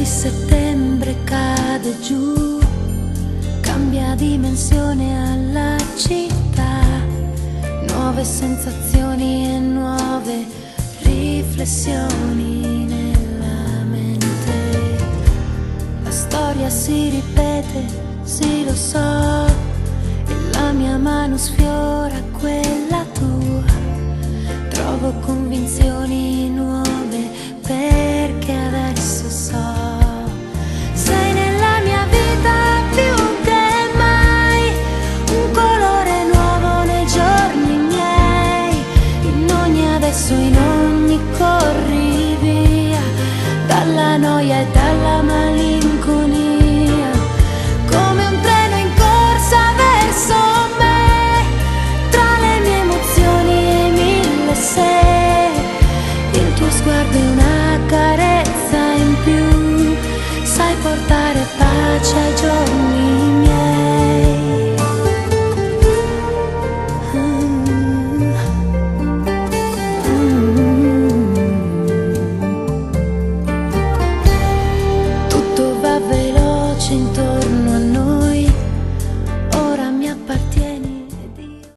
settembre cade giù, cambia dimensione alla città, nuove sensazioni e nuove riflessioni nella mente. La storia si ripete, sì lo so, e la mia mano sfiora quella tua. Trovo convinzioni nuove perché adesso so, sei nella mia vita più che mai, un colore nuovo nei giorni miei, in ogni adesso, in ogni corrivia, dalla noia e dalla malinconia, come un treno in corsa verso me, tra le mie emozioni e mille se, il tuo sguardo è una carezza in più, sai portare pace ai giorni